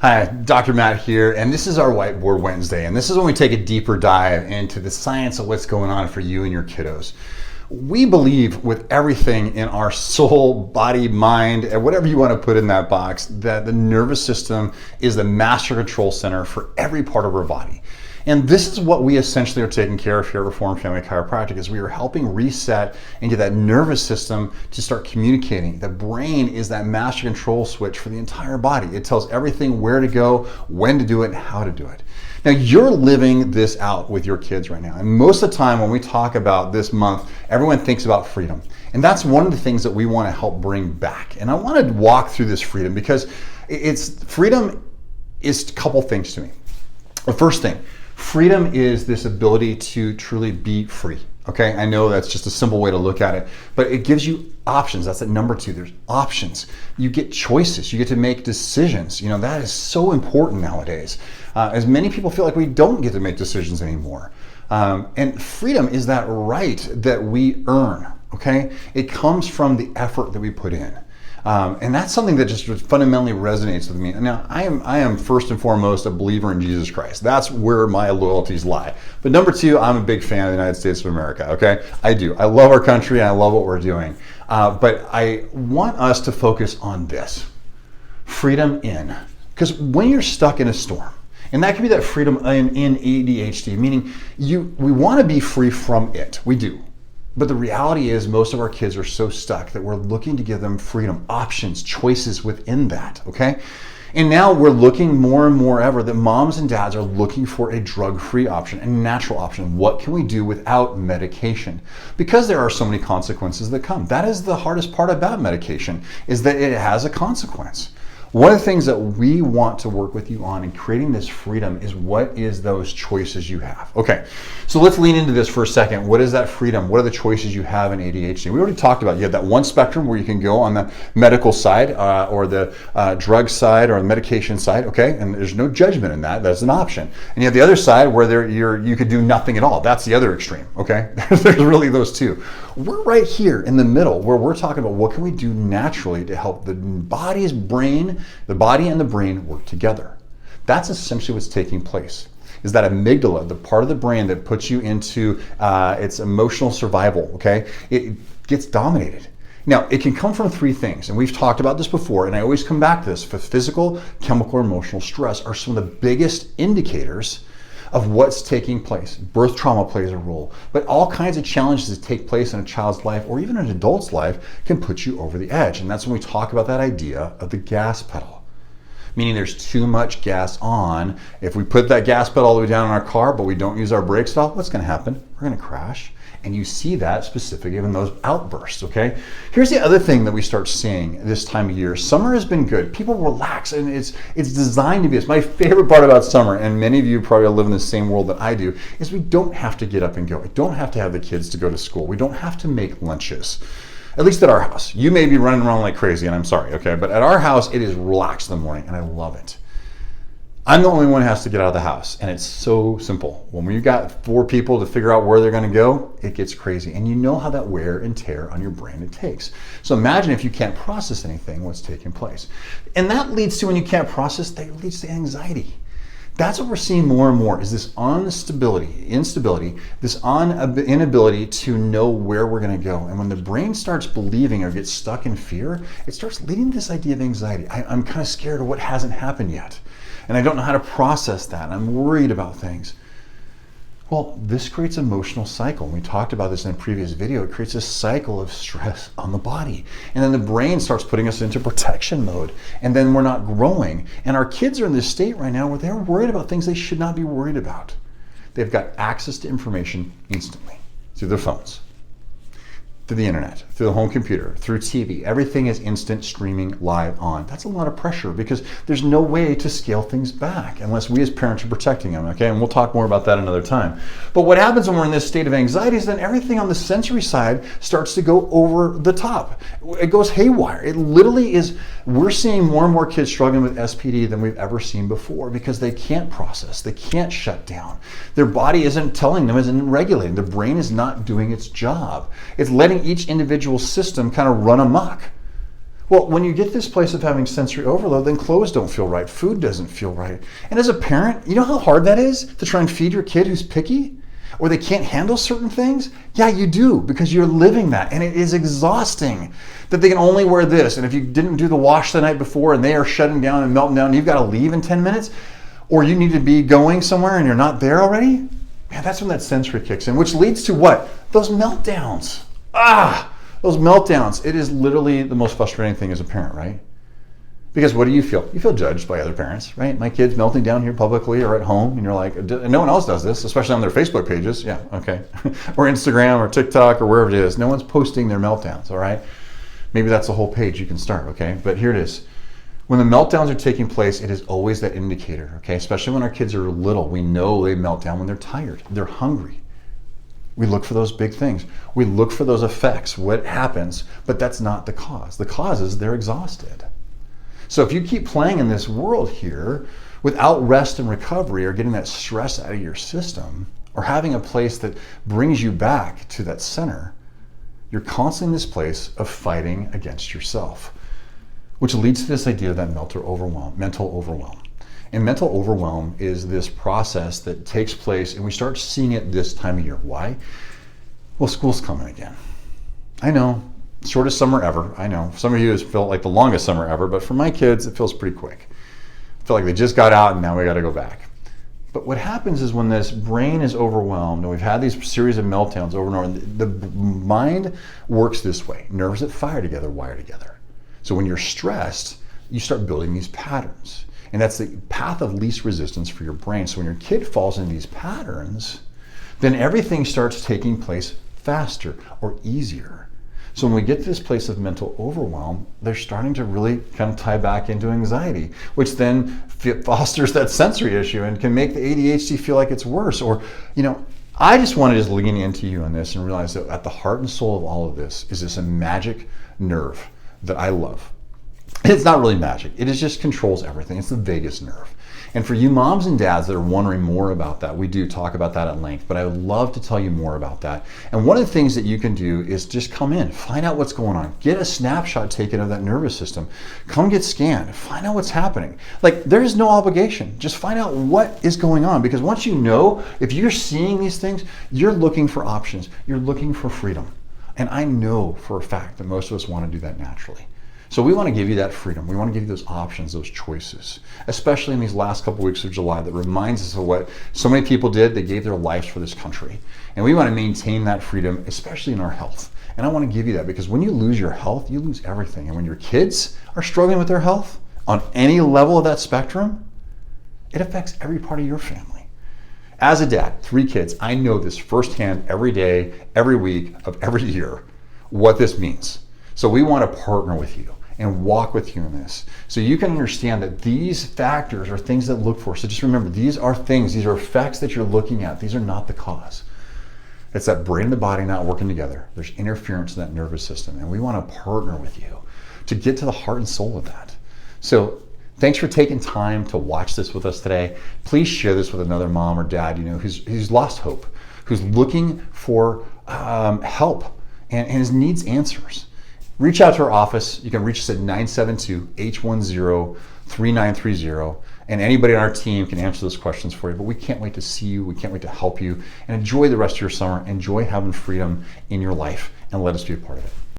Hi, Dr. Matt here, and this is our Whiteboard Wednesday, and this is when we take a deeper dive into the science of what's going on for you and your kiddos. We believe with everything in our soul, body, mind, and whatever you want to put in that box, that the nervous system is the master control center for every part of our body. And this is what we essentially are taking care of here at Reformed Family Chiropractic, is we are helping reset into that nervous system to start communicating. The brain is that master control switch for the entire body. It tells everything where to go, when to do it, and how to do it. Now, you're living this out with your kids right now. And most of the time when we talk about this month, everyone thinks about freedom. And that's one of the things that we want to help bring back. And I want to walk through this freedom because freedom is a couple things to me. The first thing, freedom is this ability to truly be free. Okay, I know that's just a simple way to look at it, but it gives you options. That's at number two. There's options. You get choices. You get to make decisions. You know, that is so important nowadays. As many people feel like we don't get to make decisions anymore. And freedom is that right that we earn. Okay, it comes from the effort that we put in. And that's something that just fundamentally resonates with me. Now, I am first and foremost a believer in Jesus Christ. That's where my loyalties lie. But number two, I'm a big fan of the United States of America, okay? I do. I love our country, and I love what we're doing. But I want us to focus on this, freedom in. Because when you're stuck in a storm, and that can be that freedom in ADHD, meaning we want to be free from it. We do. But the reality is most of our kids are so stuck that we're looking to give them freedom, options, choices within that, okay? And now we're looking more and more ever that moms and dads are looking for a drug-free option, a natural option. What can we do without medication? Because there are so many consequences that come. That is the hardest part about medication, is that it has a consequence. One of the things that we want to work with you on in creating this freedom is what is those choices you have. Okay, so let's lean into this for a second. What is that freedom? What are the choices you have in ADHD? We already talked about, you have that one spectrum where you can go on the medical side or the drug side or the medication side, okay? And there's no judgment in that. That's an option. And you have the other side where you could do nothing at all. That's the other extreme, okay? There's really those two. We're right here in the middle where we're talking about what can we do naturally to help the body and the brain work together. That's essentially what's taking place. Is that amygdala, the part of the brain that puts you into its emotional survival, okay? It gets dominated. Now, it can come from three things, and we've talked about this before, and I always come back to this. Physical, chemical, or emotional stress are some of the biggest indicators of what's taking place. Birth trauma plays a role, but all kinds of challenges that take place in a child's life or even an adult's life can put you over the edge. And that's when we talk about that idea of the gas pedal, meaning there's too much gas on. If we put that gas pedal all the way down in our car, but we don't use our brakes at all, what's gonna happen? We're gonna crash. And you see that specifically in those outbursts, okay? Here's the other thing that we start seeing this time of year. Summer has been good. People relax, and it's designed to be this. My favorite part about summer, and many of you probably live in the same world that I do, is we don't have to get up and go. We don't have to have the kids to go to school. We don't have to make lunches. At least at our house. You may be running around like crazy, and I'm sorry, okay? But at our house, it is relaxed in the morning, and I love it. I'm the only one who has to get out of the house, and it's so simple. When we've got 4 people to figure out where they're gonna go, it gets crazy. And you know how that wear and tear on your brain it takes. So imagine if you can't process anything, what's taking place. And that leads to, when you can't process, that leads to anxiety. That's what we're seeing more and more, is this instability, this inability to know where we're gonna go. And when the brain starts believing or gets stuck in fear, it starts leading to this idea of anxiety. I'm kind of scared of what hasn't happened yet. And I don't know how to process that. I'm worried about things. Well, this creates an emotional cycle. We talked about this in a previous video. It creates a cycle of stress on the body. And then the brain starts putting us into protection mode. And then we're not growing. And our kids are in this state right now where they're worried about things they should not be worried about. They've got access to information instantly through their phones, through the internet, through the home computer, through TV. Everything is instant streaming live on. That's a lot of pressure because there's no way to scale things back unless we as parents are protecting them, okay? And we'll talk more about that another time. But what happens when we're in this state of anxiety is then everything on the sensory side starts to go over the top. It goes haywire. It literally is, we're seeing more and more kids struggling with SPD than we've ever seen before because they can't process, they can't shut down. Their body isn't telling them, isn't regulating. The brain is not doing its job. It's letting each individual system kind of run amok. Well, when you get this place of having sensory overload, then clothes don't feel right, food doesn't feel right. And as a parent, you know how hard that is to try and feed your kid who's picky? Or they can't handle certain things? Yeah, you do, because you're living that. And it is exhausting that they can only wear this. And if you didn't do the wash the night before and they are shutting down and melting down, you've got to leave in 10 minutes, or you need to be going somewhere and you're not there already, man, that's when that sensory kicks in, which leads to what? Those meltdowns. Those meltdowns. It is literally the most frustrating thing as a parent, right? Because what do you feel? You feel judged by other parents, right? My kid's melting down here publicly or at home, and you're like, no one else does this, especially on their Facebook pages. Yeah, okay. Or Instagram or TikTok or wherever it is. No one's posting their meltdowns, all right? Maybe that's the whole page you can start, okay? But here it is. When the meltdowns are taking place, it is always that indicator, okay? Especially when our kids are little, we know they melt down when they're tired, they're hungry. We look for those big things. We look for those effects, what happens, but that's not the cause. The cause is they're exhausted. So if you keep playing in this world here without rest and recovery or getting that stress out of your system or having a place that brings you back to that center, you're constantly in this place of fighting against yourself, which leads to this idea of that mental overwhelm. And mental overwhelm is this process that takes place, and we start seeing it this time of year. Why? Well, school's coming again. I know. Shortest summer ever. I know. Some of you has felt like the longest summer ever, but for my kids, it feels pretty quick. I feel like they just got out and now we got to go back. But what happens is when this brain is overwhelmed and we've had these series of meltdowns over and over, the mind works this way. Nerves that fire together wire together. So when you're stressed, you start building these patterns. And that's the path of least resistance for your brain. So when your kid falls into these patterns, then everything starts taking place faster or easier. So when we get to this place of mental overwhelm, they're starting to really kind of tie back into anxiety, which then fosters that sensory issue and can make the ADHD feel like it's worse. Or, I just want to just lean into you on this and realize that at the heart and soul of all of this is this a magic nerve that I love. It's not really magic. It just controls everything. It's the vagus nerve. And for you moms and dads that are wondering more about that, we do talk about that at length, but I would love to tell you more about that. And one of the things that you can do is just come in, find out what's going on, get a snapshot taken of that nervous system, come get scanned, find out what's happening. Like, there is no obligation. Just find out what is going on, because once you know, if you're seeing these things, you're looking for options, you're looking for freedom. And I know for a fact that most of us want to do that naturally. So we want to give you that freedom. We want to give you those options, those choices, especially in these last couple weeks of July that reminds us of what so many people did. They gave their lives for this country. And we want to maintain that freedom, especially in our health. And I want to give you that because when you lose your health, you lose everything. And when your kids are struggling with their health on any level of that spectrum, it affects every part of your family. As a dad, 3 kids, I know this firsthand every day, every week of every year, what this means. So we want to partner with you and walk with you in this so you can understand that these factors are things that look for. So just remember, these are things, these are effects that you're looking at. These are not the cause. It's that brain and the body not working together. There's interference in that nervous system, and we want to partner with you to get to the heart and soul of that. So thanks for taking time to watch this with us today. Please share this with another mom or dad who's lost hope, who's looking for help and needs answers. Reach out to our office. You can reach us at 972-810-3930. And anybody on our team can answer those questions for you. But we can't wait to see you. We can't wait to help you. And enjoy the rest of your summer. Enjoy having freedom in your life. And let us be a part of it.